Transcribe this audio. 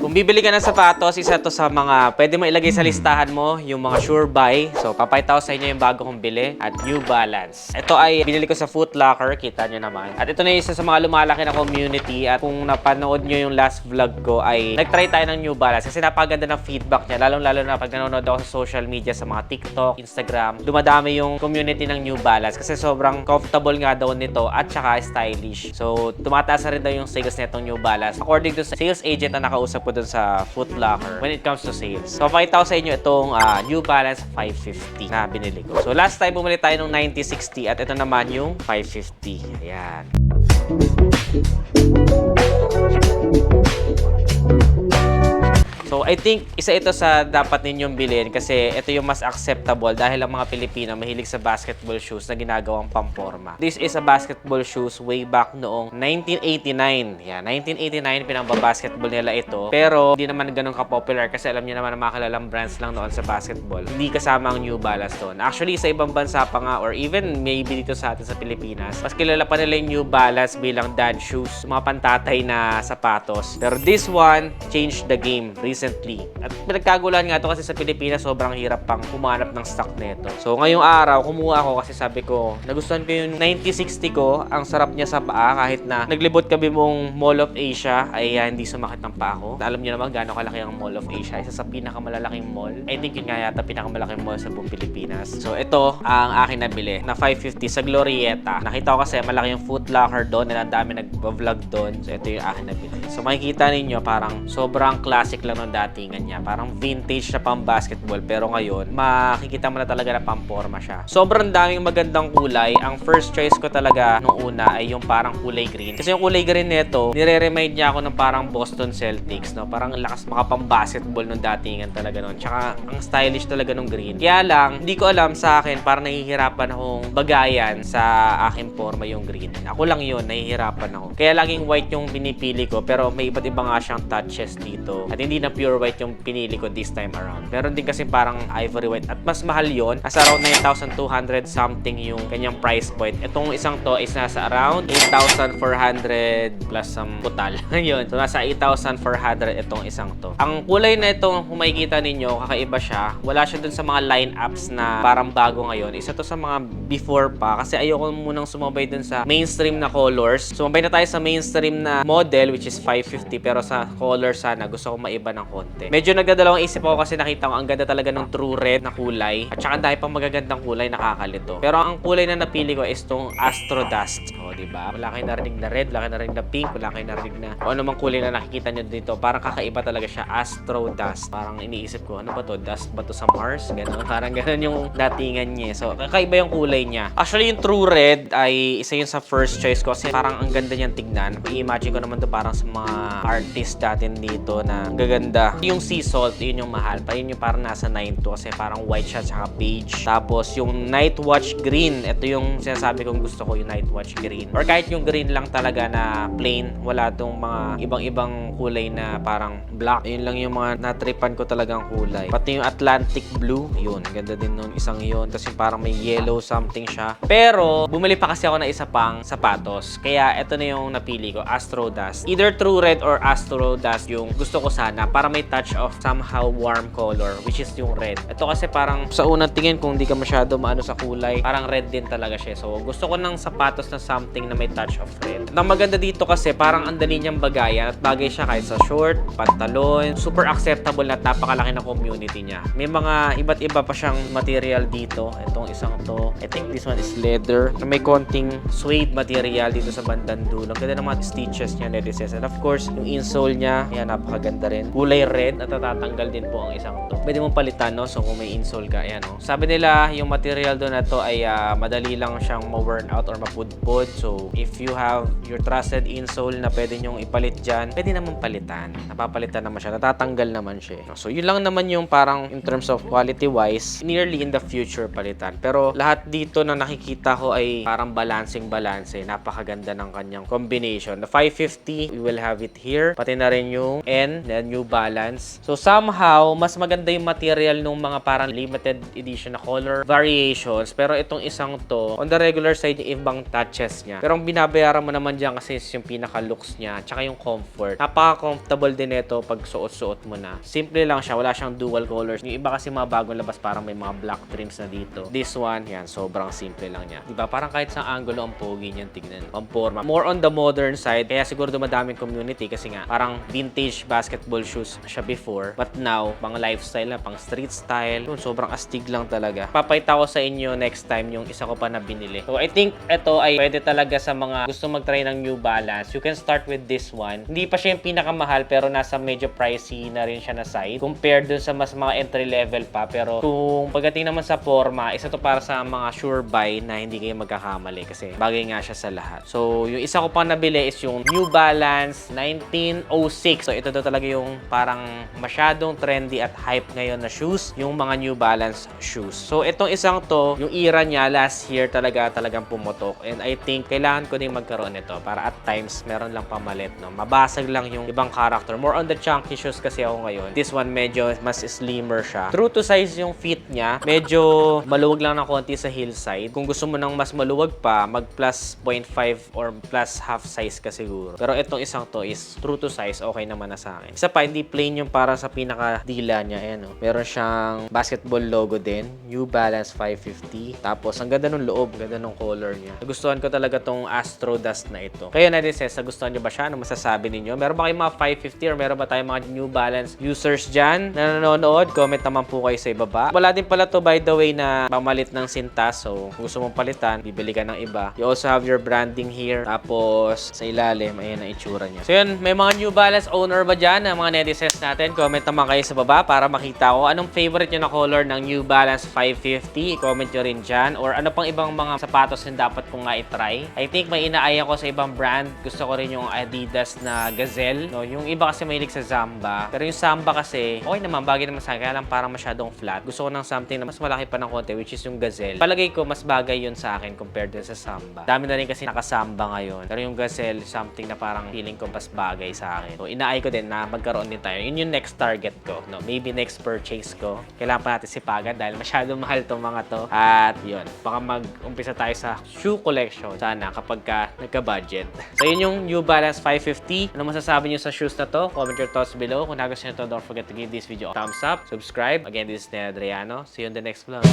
Kung bibili ka ng sapatos, isa to sa mga pwede mo ilagay sa listahan mo, yung mga sure buy. So, papayta ko sa inyo yung bago kong bili at New Balance. Ito ay binili ko sa Foot Locker, kita nyo naman. At ito na isa sa mga lumalaki na community. At kung napanood nyo yung last vlog ko, ay nag-try tayo ng New Balance kasi napaganda ng feedback niya. Lalong-lalo na pag nanonood ako sa social media, sa mga TikTok, Instagram, dumadami yung community ng New Balance kasi sobrang comfortable nga daw nito at saka stylish. So, tumataas na rin daw yung sales nitong New Balance. According to sa sales agent na nakausap ko dun sa Foot Locker when it comes to sales. So, pakita ko sa inyo itong New Balance 550 na binili ko. So, last time bumili tayo ng 9060 at ito naman yung 550. Ayan. So, I think isa ito sa dapat ninyong bilhin kasi ito yung mas acceptable dahil ang mga Pilipino mahilig sa basketball shoes na ginagawang pamporma. This is a basketball shoes way back noong 1989. Yan, 1989 pinambabasketball nila ito. Pero hindi naman ganun ka-popular kasi alam niyo naman na makakilalang brands lang noon sa basketball. Hindi kasama ang New Balance doon. Actually, sa ibang bansa pa nga or even maybe dito sa atin sa Pilipinas, mas kilala pa nila yung New Balance bilang dad shoes, mga pantatay na sapatos. Pero this one changed the game recently. At pinagkagulan nga ito kasi sa Pilipinas sobrang hirap pang humanap ng stock nito. So ngayong araw, kumuha ako kasi sabi ko, nagustuhan ko yung 9060 ko. Ang sarap niya sa paa kahit na naglibot kami mong Mall of Asia ay hindi sumakit ng paa ko. Alam niyo naman gaano kalaki ang Mall of Asia. Isa sa pinakamalalaking mall. I think yun nga yata pinakamalaking mall sa buong Pilipinas. So ito ang akin nabili na 550 sa Glorieta. Nakita ko kasi malaki yung Foot Locker doon at ang dami nag-vlog doon. So ito yung akin nabili. So makikita ninyo parang sobrang classic lang ng datingan niya. Parang vintage na pang basketball pero ngayon makikita mo na talaga na pamporma siya. Sobrang daming magandang kulay. Ang first choice ko talaga nung una ay yung parang kulay green. Kasi yung kulay green nito, nire-remind niya ako ng parang Boston Celtics, no? Parang lakas makapang basketball nung datingan talaga noon. Tsaka ang stylish talaga nung green. Kaya lang, hindi ko alam sa akin, parang nahihirapan akong bagayan sa aking forma yung green. Ako lang yun, nahihirapan ako. Kaya laging white yung pinipili ko pero may iba't iba nga siyang touches dito. At hindi na pure white yung pinili ko this time around. Meron din kasi parang ivory white at mas mahal yon. As around 9,200 something yung kanyang price point. Itong isang to is nasa around 8,400 plus some putal. Yun. So nasa 8,400 itong isang to. Ang kulay na itong kung makikita ninyo, kakaiba siya. Wala siya dun sa mga lineups na parang bago ngayon. Isa to sa mga before pa kasi ayoko munang sumabay dun sa mainstream na colors. Sumabay na tayo sa mainstream na model which is 550 pero sa color sana gusto ko maiba ng konti. Medyo nagdadalawang isip ako kasi nakita ko ang ganda talaga ng true red na kulay. At saka dahil pang magagandang kulay, nakakalito. Pero ang kulay na napili ko is tong Astro Dust. O, diba? Wala kayo narinig na red, wala kayo narinig na pink, wala kayo narinig na o ano mang kulay na nakikita nyo dito. Parang kakaiba talaga siya. Astro Dust. Parang iniisip ko, ano ba to? Dust ba to sa Mars? Ganun. Parang ganun yung datingan niya. So, kakaiba yung kulay niya. Actually, yung true red ay isa yun sa first choice ko kasi parang ang ganda niyang tignan. I-imagine ko naman to parang sa mga artist natin dito na gaganda. Yung sea salt, yun yung mahal. Pa yun yung parang nasa 9 to kasi parang white siya tsaka beige. Tapos yung night watch green, ito yung sinasabi kong gusto ko, yung night watch green. Or kahit yung green lang talaga na plain, wala tong mga ibang-ibang kulay na parang black. Yun lang yung mga natripan ko talagang kulay. Pati yung Atlantic blue, yun, ganda din nun isang yun. Tapos yung parang may yellow something siya. Pero bumili pa kasi ako na isa pang sapatos. Kaya ito na yung napili ko, Astro Dust. Either True Red or Astro Dust yung gusto ko sana para may touch of somehow warm color which is yung red. Ito kasi parang sa unang tingin kung di ka masyado maano sa kulay, parang red din talaga siya. So gusto ko ng sapatos na something na may touch of red. At ang maganda dito kasi parang ang dali niyang bagayan at bagay siya kahit sa short, pantalon. Super acceptable na at napakalaki ng community niya. May mga iba't iba pa siyang material dito. Itong isang to, I think this one is leather. May konting suede material dito sa bandang dulo. Ganda ng mga stitches niya, nedises. And of course, yung insole niya, yan, napakaganda rin. Kulay red at natatanggal din po ang isang to. Pwede mong palitan, no? So kung may insole ka, ayan, no? Sabi nila, yung material doon na to ay madali lang siyang ma-worn out or mapudpod. So if you have your trusted insole na pwede nyong ipalit dyan, pwede naman palitan. Napapalitan naman siya. Natatanggal naman siya. So yun lang naman yung parang in terms of quality wise, nearly in the future palitan. Pero lahat dito na nakikita ko ay parang balancing-balance. Napakaganda ng kanyang combination. The 550, we will have it here. Pati na rin yung N, the New Balance Balance. So somehow, mas maganda yung material ng mga parang limited edition na color variations. Pero itong isang to, on the regular side, yung ibang touches niya. Pero ang binabayaran mo naman dyan kasi is yung pinaka-looks niya, tsaka yung comfort. Napaka-comfortable din ito pag suot-suot mo na. Simple lang siya, wala siyang dual colors. Yung iba kasi mga bagong labas, parang may mga black trims na dito. This one, yan, sobrang simple lang niya. Diba? Parang kahit sa angulo, ang pogi niyan, tignan. Ang forma. More on the modern side, kaya siguro dumadaming community kasi nga, parang vintage basketball shoes siya before. But now, pang lifestyle na, pang street style. Yun, sobrang astig lang talaga. Papayta ko sa inyo next time yung isa ko pa na binili. So, I think ito ay pwede talaga sa mga gusto mag-try ng New Balance. You can start with this one. Hindi pa siya yung pinakamahal pero nasa medyo pricey na rin siya na side. Compared dun sa mas mga entry level pa. Pero kung pagdating naman sa forma, isa to para sa mga sure buy na hindi kayo magkakamali kasi bagay nga siya sa lahat. So, yung isa ko pa nabili is yung New Balance 1906. So, ito daw talaga yung parang masyadong trendy at hype ngayon na shoes. Yung mga New Balance shoes. So, itong isang to, yung era niya last year talagang pumutok. And I think kailangan ko din magkaroon nito para at times meron lang pamalit, no? Mabasag lang yung ibang character. More on the chunky shoes kasi ako ngayon. This one medyo mas slimmer siya. True to size yung fit niya. Medyo maluwag lang ng konti sa heel side. Kung gusto mo ng mas maluwag pa, mag plus 0.5 or plus half size ka siguro. Pero itong isang to is true to size. Okay naman na sa akin. Isa pa, hindi plain yung para sa pinaka-dila niya. Ayan, no? Meron siyang basketball logo din. New Balance 550. Tapos, ang ganda ng loob. Ganda ng color niya. Nagustuhan ko talaga tong Astro Dust na ito. Kaya na rin says, nagustuhan niyo ba siya? Ano masasabi ninyo? Meron ba kayong mga 550 or meron ba tayong mga New Balance users dyan na nanonood? Comment naman po kayo sa ibaba. Wala din pala to by the way na pamalit ng sintas. So, kung gusto mong palitan, bibili ka ng iba. You also have your branding here. Tapos, sa ilalim, ayan ang itsura niya. So, yun. May mga New Balance owner ba dyan ng mga netizens natin? Comment naman kayo sa baba para makita ko anong favorite nyo na color ng New Balance 550. I-comment nyo rin dyan. Or ano pang ibang mga sapatos na dapat kong nga i-try. I think may inaaya ko sa ibang brand. Gusto ko rin yung Adidas na Gazelle. No? Yung iba kasi mahilig sa Zamba. Pero yung Samba kasi, okay naman, bagay naman sa akin. Kaya lang parang masyadong flat. Gusto ko ng something na mas malaki pa ng konti, which is yung Gazelle. Palagay ko, mas bagay yun sa akin compared din sa Samba. Dami na rin kasi nakasamba ngayon. Pero yung Gazelle, something na parang feeling ko mas bagay sa akin. So, inaay ko din na magkaroon din tayo. Yun yung next target ko. No? Maybe next purchase ko. Kailangan pa natin sipagan dahil masyadong mahal tong mga to. At yun, baka mag-umpisa tayo sa shoe collection. Sana kapag ka nagka-budget. So, yun yung New Balance 550. Ano masasabi nyo sa shoes na to? Comment your thoughts below. Kung nagustuhan nyo to, don't forget to give this video a thumbs up. Subscribe. Again, this is Ned Adriano. See you in the next vlog.